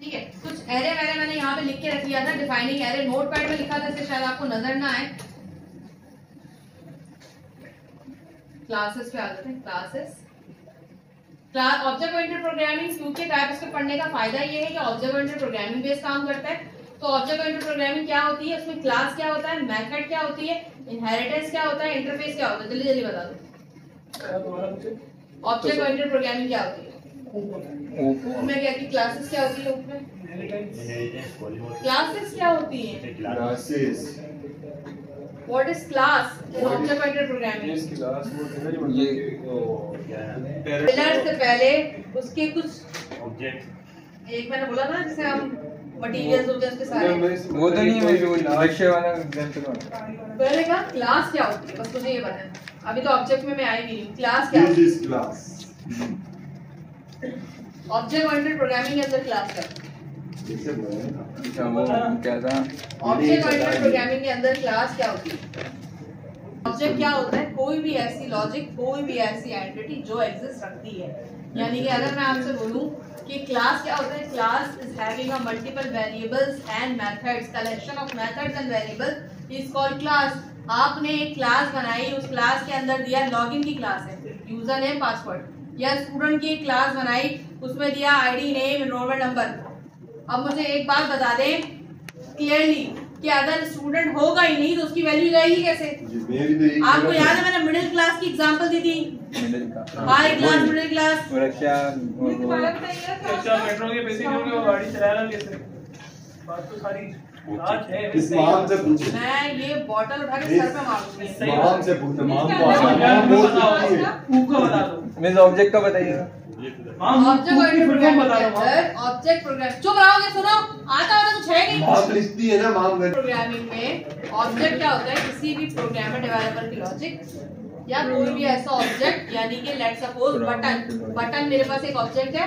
ठीक है। कुछ एरे वैरे मैंने यहाँ पे लिख के रख लिया था, डिफाइनिंग एरे नोटपैड में लिखा था, इससे शायद आपको नजर ना आए। क्लासेस पे आ जाते हैं। Classes class object oriented programming क्यों के टाइप्स पे पढ़ने का फायदा ये है कि ऑब्जेक्ट ओरिएंटेड प्रोग्रामिंग बेस्ड काम करता है। तो ऑब्जेक्ट ओरिएंटेड प्रोग्रामिंग क्या होती है, उसमें क्लास क्या होता है, मेथड क्या होती है, इनहेरिटेंस क्या होता है, इंटरफेस क्या होता है, जल्दी जल्दी बता दो। ऑब्जेक्ट ओरिएंटेड प्रोग्रामिंग क्या होती है? में क्या की क्लासेस क्या होती है? क्लासेस क्या होती है? Classes what is class in object oriented programming? ये पिलर से पहले उसके कुछ ऑब्जेक्ट, एक मैंने बोला ना जैसे हम मटेरियल्स होते हैं उसके सारे, वो तो नहीं है, वो विषय वाला एग्जांपल पहले का क्लास क्या होती है बस मुझे ये बताएं। अभी तो ऑब्जेक्ट में मैं आई नहीं हूं, क्लास क्या होती है? क्लास ऑब्जेक्ट ओरिएंटेड प्रोग्रामिंग के अंदर क्लास क्या होती है? क्या था ऑब्जेक्ट ओरिएंटेड प्रोग्रामिंग के अंदर क्लास क्या होती है? ऑब्जेक्ट क्या होता है? कोई भी ऐसी लॉजिक, कोई भी ऐसी एंटिटी जो एग्जिस्ट रखती है। यानी कि अगर मैं आपसे बोलूं कि क्लास क्या होता है, class is having a multiple variables and methods, collection of methods and variables is called class. आपने एक क्लास बनाई, उस क्लास के अंदर दिया लॉगिन की क्लास है, यूजर नेम पासवर्ड, या स्टूडेंट की एक क्लास बनाई, उसमें दिया आईडी नेम एनरोलमेंट नंबर। अब मुझे एक बात बता दें क्लियरली कि अगर स्टूडेंट होगा ही नहीं तो उसकी वैल्यू जाएगी कैसे? आपको याद है मैंने मिडिल क्लास की एग्जांपल दी थी, high class, middle class, metro के पैसे नहीं होंगे वो गाड़ी चलाएगा कैसे? बात तो सारी आज है। इस्माम से पूछो, मैं ये बोतल उठा के सर पे मारूंगी। इस्माम से पूछो, इस्माम को बता दो। मिस ऑब्जेक्ट का बताइए। ऑब्जेक्ट ओरिएंटेड प्रोग्राम चुप रहोगे? सुनो, आता वाला कुछ है नहीं। आप लिखती है ना माम कर प्रोग्रामिंग में ऑब्जेक्ट क्या होता है? किसी भी प्रोग्रामर डेवलपर की लॉजिक या कोई भी ऐसा ऑब्जेक्ट, यानी कि लेट्स सपोज बटन मेरे पास एक ऑब्जेक्ट है,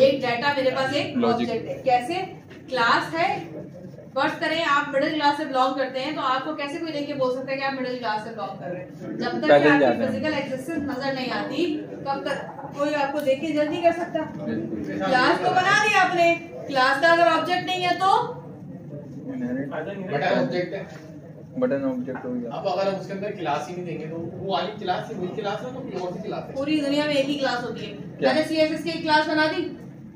एक डाटा मेरे पास एक ऑब्जेक्ट है। कैसे? क्लास है। फर्स्ट करें आप मिडिल क्लास से बिलोंग करते हैं तो आपको कैसे कोई देख के बोल सकता है कि आप मिडिल क्लास से बिलोंग कर रहे हैं? जब तक कि आपकी फिजिकल एग्जिस्टेंस नजर नहीं आती तब तक कोई आपको देख के जज नहीं कर सकता। क्लास तो बना दी आपने, क्लास का अगर ऑब्जेक्ट नहीं है तो बटन ऑब्जेक्ट है, बटन ऑब्जेक्ट हो गया। अब अगर हम उसके अंदर क्लास ही नहीं देंगे तो वो वाली क्लास है, वही क्लास है तो कोई और सी क्लास है। पूरी दुनिया में एक ही क्लास होती है। मैंने सीएसएस की क्लास बना दी,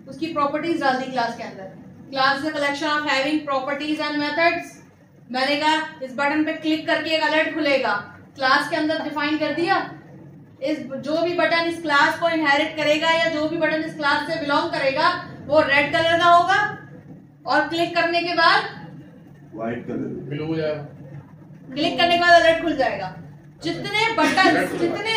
उसकी प्रॉपर्टीज डाल दी क्लास के अंदर। Class is a collection of having properties and methods. मैंने कहा इस बटन पे क्लिक करके एक अलर्ट खुलेगा, क्लास के अंदर डिफाइन कर दिया। इस जो भी बटन इस क्लास को इनहेरिट करेगा या जो भी बटन इस क्लास से बिलोंग करेगा वो रेड कलर का होगा और क्लिक करने के बाद व्हाइट कलर ब्लू हो जाएगा। क्लिक करने के बाद अलर्ट खुल जाएगा। जितने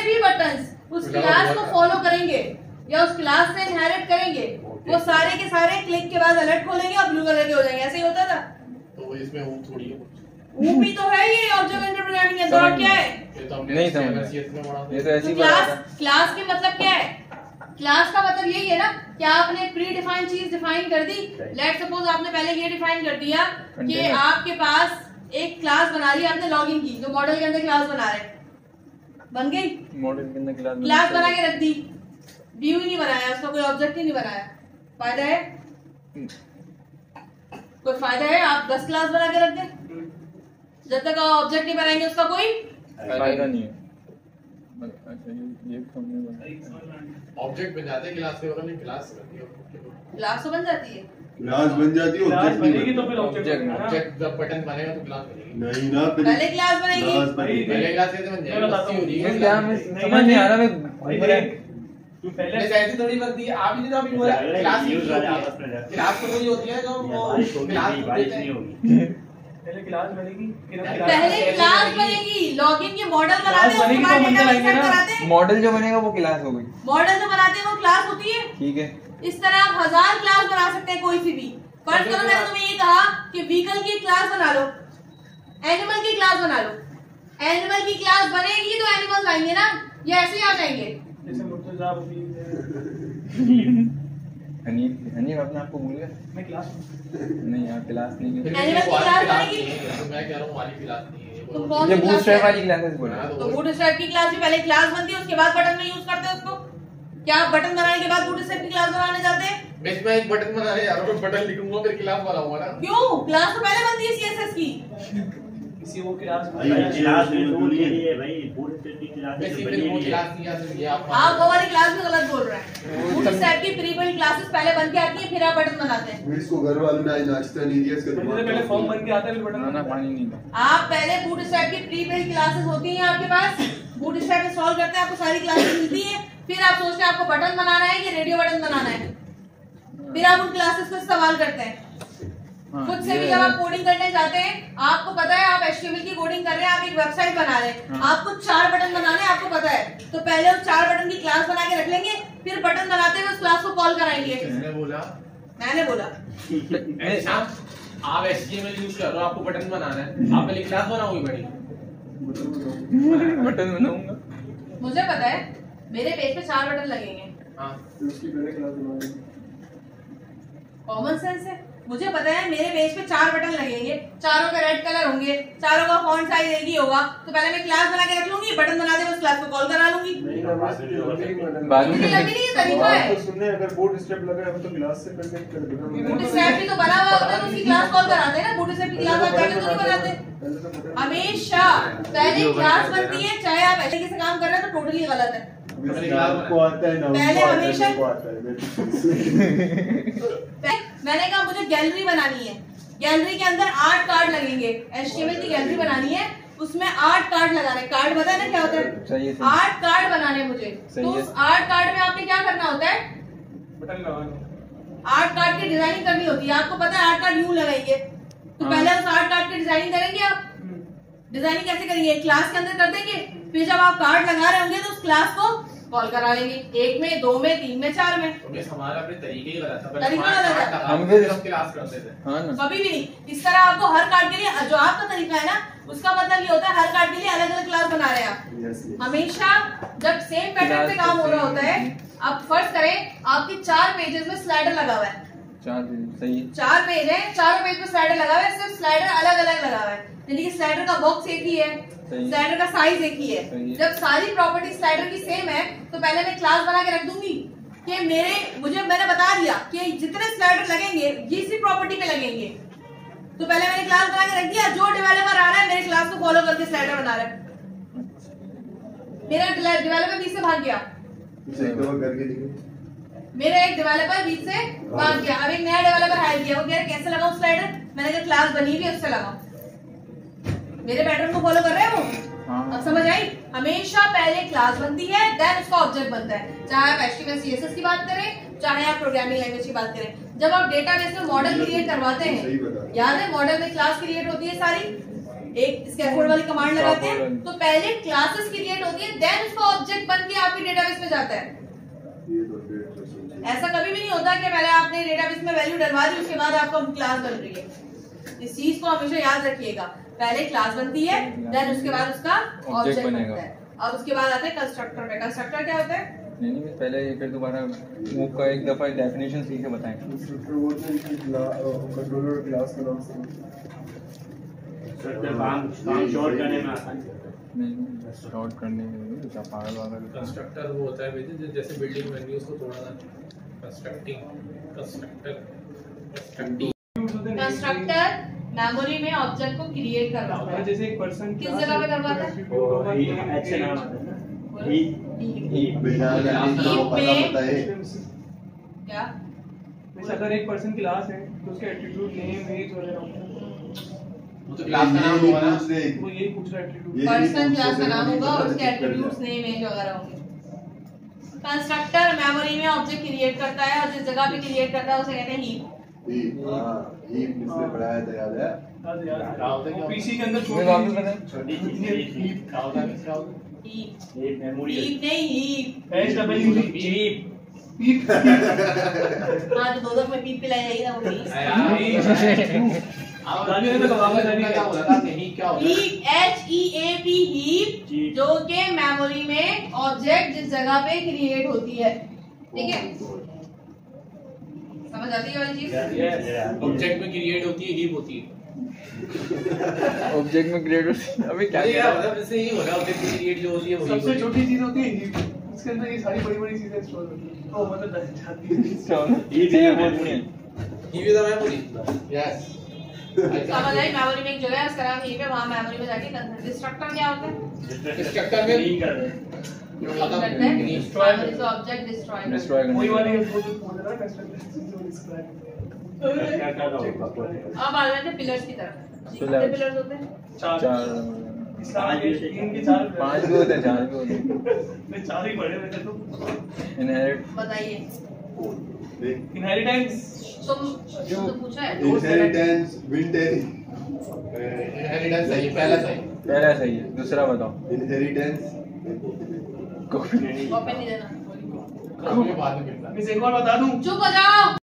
भी बटन्स उस क्लास को फॉलो करेंगे या उस क्लास से इनहेरिट करेंगे वो सारे के सारे क्लिक के बाद अलर्ट खोलेंगे और ब्लू कलर के हो जाएंगे। ऐसे ही होता था। तो इसमें वो थोड़ी है, वो भी तो है ये ऑब्जेक्ट ओरिएंटेड प्रोग्रामिंग के अंदर। क्या है? ये तो हमने नहीं समझ, सीएस में पढ़ा था। ये तो ऐसी तो क्लास के मतलब क्या है? क्लास का मतलब यही है ना कि आपने प्री डिफाइंड चीज डिफाइन कर दी। लेट्स सपोज आपने पहले ये डिफाइन कर दिया कि आपके पास एक क्लास बना ली आपने लॉगिन की, जो मॉडल के अंदर क्लास बना रहे, बन गई मॉडल के अंदर क्लास बना के रख दी, व्यू ही नहीं बनाया, उसका कोई ऑब्जेक्ट ही नहीं बनाया। फायदा है? कोई फायदा है? आप 10 क्लास बना के रख दें, जब तक आप ऑब्जेक्ट नहीं बनाएंगे उसका कोई फायदा नहीं है। अच्छा ये हमने बनाया, ऑब्जेक्ट बन जाते हैं क्लास के, नहीं क्लास बनती है, क्लास तो बन जाती है। क्लास बन जाती है, क्लास ऑब्जेक्ट बनेगी तो फिर ऑब्जेक्ट ऑब्जेक्ट जब बटन बनेगा तो क्लास बनेगी। नहीं ना, पहले क्लास बनेगी। पहले क्लास कैसे बन जाएगी? मैं बताता हूँ। ये क्या मैं समझ नहीं आ रहा। मैं तू पहले ऐसी थोड़ी बनती है। आप ही तो अभी बोला क्लास यूज होती है, क्लास तो वही होती है जो वो क्लास नहीं होगी। पहले क्लास बनेगी, पहले क्लास बनेगी, लॉगिन के मॉडल बनाते हैं, उसके बाद डेटाबेस सेट कराते हैं। मॉडल जो बनेगा वो क्लास हो गई। मॉडल जो बनाते हैं वो क्लास होती है। ठीक है, इस तरह आप 1000 क्लास बना सकते हैं कोई सी भी। फर्स्ट करो मैंने तुम्हें ये कहा कि व्हीकल की क्लास बना लो, एनिमल की क्लास बना लो। एनिमल की क्लास बनेगी तो एनिमल्स आएंगे ना, या ऐसे ही आ जाएंगे? जैसे मुर्तजा होती हनीफ अपने आप को भूल गया। मैं क्लास नहीं यार, क्लास नहीं है। एनिमल की क्लास बनेगी। मैं कह रहा हूँ वाली क्लास नहीं है तुम वो। कौन ये सी क्लास बूटस्ट्रैप वाली क्लासेस बोला। तो बूटस्ट्रैप की क्लास भी पहले क्लास बनती है, उसके बाद बटन में यूज करते हैं उसको। क्या आप बटन बनाने के बाद बूटस्ट्रैप की क्लास बनाने जाते हैं? बेस में एक बटन बना है यार, मैं बटन लिखूंगा फिर क्लास बनाऊंगा ना। क्यों? क्लास तो पहले बनती है सीएसएस की। किसी वो क्लास भाई क्लास में भूल गए ये भाई पूरे सेट की क्लास बेस तो फिर बनी वो है। क्लास नहीं आ सकती आप। आप वो वाली क्लास में गलत बोल रहे हैं। बूटस्ट्रैप की प्री बिल्ड क्लासेस पहले बन के आती है, फिर आप बटन बनाते हैं। इसको घर वालों ने आज नाश्ता नहीं दिया, इसका दिमाग पहले फॉर्म बन के आता है फिर बटन ना पानी नहीं था। आप पहले बूटस्ट्रैप की प्री बिल्ड क्लासेस होती हैं आपके पास, बूटस्ट्रैप इंस्टॉल करते हैं, आपको सारी क्लासेस मिलती है, फिर आप सोचते हैं आपको बटन बनाना है कि रेडियो बटन बनाना है, फिर आप उन क्लासेस को इस्तेमाल करते हैं। खुद से भी जब आप कोडिंग करने जाते हैं, आपको पता है आप HTML की कोडिंग कर रहे हैं, आप एक वेबसाइट बना रहे हैं, आपको 4 बटन बनाने हैं, आपको पता है, तो पहले उस 4 बटन की क्लास बना के रख लेंगे, फिर बटन बनाते हुए उस क्लास को कॉल कराएंगे। किसने बोला? मैंने बोला। ऐसा आप HTML यूज कर रहे हो, आपको बटन बनाना है, आप पहले क्लास बनाओगे बड़ी। बटन बनाऊंगा। मुझे पता है मेरे पेज पे 4 बटन लगेंगे। हाँ तो उसकी पहले क्लास बनाएंगे। कॉमन सेंस है। मुझे पता है मेरे पेज पे 4 बटन लगेंगे, चारों का रेड कलर होंगे, चारों का फॉन्ट साइज एक ही होगा, तो पहले मैं क्लास बना के रख लूंगी, बटन बना दे उस क्लास को कॉल करा लूंगी। बाद में मुझे लगी नहीं ये तरीका है। तो सुनने अगर बोर्ड स्टेप लगा है तो क्लास से कनेक्ट कर देना। बूटस्ट्रैप भी तो बना हुआ होता है तो उसकी क्लास कॉल कराते हैं ना, बूटस्ट्रैप की क्लास आप जाके तो नहीं बनाते। हमेशा पहले क्लास बनती है, चाहे आप ऐसे से काम कर रहे हैं तो टोटली गलत है। आपको आता है ना, पहले उनको आता है, हमेशा- मेरे को आता है। मैंने कहा मुझे गैलरी बनानी है, गैलरी के अंदर 8 कार्ड लगेंगे, HTML की गैलरी बनानी है, उसमें 8 कार्ड लगाने। कार्ड पता है ना क्या होता सही है? है, सही। 8 कार्ड बनाने मुझे, सही तो है। उस 8 कार्ड में आपने क्या करना होता है? बटन लगाना। 8 कार्ड की डिजाइनिंग करनी होती है। आपको पता है 8 कार्ड यूं लगाएंगे, तो हाँ। पहले उस 8 कार्ड की डिजाइनिंग करेंगे। आप डिजाइनिंग कैसे करेंगे? क्लास के अंदर कर देंगे, फिर जब आप कार्ड लगा रहे होंगे तो उस क्लास को कॉल करा लेंगे, 1 में 2 में 3 में 4 में। तो बेस हमारा अपने तरीके ही गलत था। तरीका गलत है। हम फिर- क्लास करते थे। हाँ ना। कभी भी नहीं। इस तरह आपको हर कार्ड के लिए, जो आपका तरीका है ना, उसका मतलब ये होता है हर कार्ड के लिए अलग अलग क्लास बना रहे हैं आप। Yes, yes. हमेशा जब सेम पैटर्न पे काम हो रहा होता है, आप फर्ज करें आपके 4 पेजेस में स्लाइडर लगा हुआ है, 4 सही है। 4 पेज है, चारों पेज पे स्लाइडर लगा हुआ है, सिर्फ स्लाइडर अलग अलग लगा हुआ है, यानी कि स्लाइडर का बॉक्स एक ही है, सही। स्लाइडर का साइज एक ही है। सही है। जब सारी प्रॉपर्टी स्लाइडर की सेम है, तो पहले मैं क्लास बना के रख दूंगी कि मैंने बता दिया कि जितने स्लाइडर लगेंगे इसी प्रॉपर्टी पे लगेंगे, तो पहले मैंने क्लास बना के रख दिया। जो डेवलपर आ रहा है मेरे क्लास को फॉलो करके स्लाइडर बना रहा है, मेरा डेवलपर बीच से भाग गया, उसे एक दफा करके दिखाओ। मेरा एक डेवलपर बीच से भाग गया, अब एक नया डेवलपर हायर किया, वो कह रहा कैसे लगाऊं स्लाइडर? मैंने कहा क्लास बनी हुई है उससे लगाओ। मेरे पैटर्न को फॉलो कर रहे हैं वो? हाँ। अब समझ आई? हमेशा पहले क्लास बनती है, देन उसका ऑब्जेक्ट बनता है। चाहे आप HTML CSS की बात करें, चाहे आप प्रोग्रामिंग लैंग्वेज की बात करें। जब आप डेटाबेस में मॉडल क्रिएट करवाते सही बता हैं, रहे। याद है मॉडल में क्लास क्रिएट होती है सारी, एक स्कैफोल्ड वाली कमांड लगाते हैं, तो पहले क्लासेस क्रिएट होती है, देन उसका ऑब्जेक्ट बन के आपके डेटाबेस में जाता है। ये तो डेढ़ सौ समझे। ऐसा कभी भी नहीं होता कि पहले आपने डेटाबेस में वैल्यू डलवा दी उसके बाद आपका क्लास बन रही है। इस चीज को हमेशा याद रखिएगा, पहले क्लास बनती है, देन उसके बाद उसका ऑब्जेक्ट बनता है। अब उसके बाद आते हैं कंस्ट्रक्टर में। कंस्ट्रक्टर क्या होता है? नहीं पहले फिर दोबारा वो का एक दफा डेफिनेशन सीख के बताएं। कंस्ट्रक्टर वो है कि कंट्रोलर क्लास का नाम समझ। काम शॉर्ट करने में आसान नहीं शॉर्ट करने में क्या पागल वागल। कंस्ट्रक्टर वो होता है बेटे जैसे बिल्डिंग बन गई उसको तोड़ना, कंस्ट्रक्टर कंस्ट्रक्टर मेमोरी में ऑब्जेक्ट को क्रिएट कर रहा है। जैसे एक पर्सन किस जगह पे करवाता है? अच्छा नाम आता है ना Heap। बिना जाने का वो पता पता है। क्या? जैसे अगर एक पर्सन क्लास है तो उसके एट्रीब्यूट नेम एज वगैरह होता है, वो तो क्लास का नाम होगा ना। वो यही पूछ रहा है एट्रीब्यूट। ये पर्सन नहीं क्लास का पूछ नाम सकते, होगा और उसके check कर एट्रीब्यूट्स दिया। नेम एज वगैरह होंगे। कंस्ट्रक्टर मेमोरी में ऑब्जेक्ट क्रिएट करता है और जिस जगह पे क्रिएट करता है उसे कहते हैं हीप। हीप इसने पढ़ाया था याद है। पीसी के अंदर मैं वापस बताएं। छोटी चीज क्या होता है क्या होता है? हीप ये मेमोरी हीप नहीं हीप। HWP हाँ तो दो में पीप पिलाई जाएगी ना वो हीप। दादी ने तो कबाब में क्या बोला था? नहीं क्या होता है? हीप HEAP हीप, जो कि मेमोरी में ऑब्जेक्ट जिस जगह पे क्रिएट होती है। ठीक है, समझ आती है वाली चीज? ऑब्जेक्ट में क्रिएट होती है, हीप होती है। ऑब्जेक्ट में क्रिएट अबे क्या अरे कह यार रहा है? मतलब इससे ही हो रहा है, ऑब्जेक्ट में क्रिएट जो होती है वही सबसे होती है। छोटी चीज होती है हीप, इसके अंदर ये सारी बड़ी चीजें स्टोर होती है। तो मतलब जाती है। ये भी है बहुत बढ़िया। Give you the memory. Yes. समझ आई मेमोरी में एक जगह है उसका नाम यहीं पे वहाँ मेमोरी में जाके डिस्ट्रक्टर क्या होता है? Structure में नहीं कर रहे। जो करते खत्म हैं नहीं मेमोरी से ऑब्जेक्ट डिस्ट्रॉय डिस्ट्रॉय वही वाली करने है वो जो बोल रहा है कंस्ट्रक्टर जो डिस्क्राइब क्या क्या होगा? अब आ जाते हैं पिलर्स की तरफ। कितने Pillars। पिलर्स होते हैं? चार इस्लाम के तीन के चार 5 भी होते हैं 4 भी होते हैं मैं चार ही बड़े हुए थे तो इनहेरिट बताइए इनहेरिटेंस तुम जो पूछा है Inheritance, vintage. Inheritance सही पहला सही पहला सही है दूसरा बताओ Inheritance. कॉपी कॉपी नहीं देना। कभी बाद में मिलता मैं एक और बता दूं चुप हो जाओ।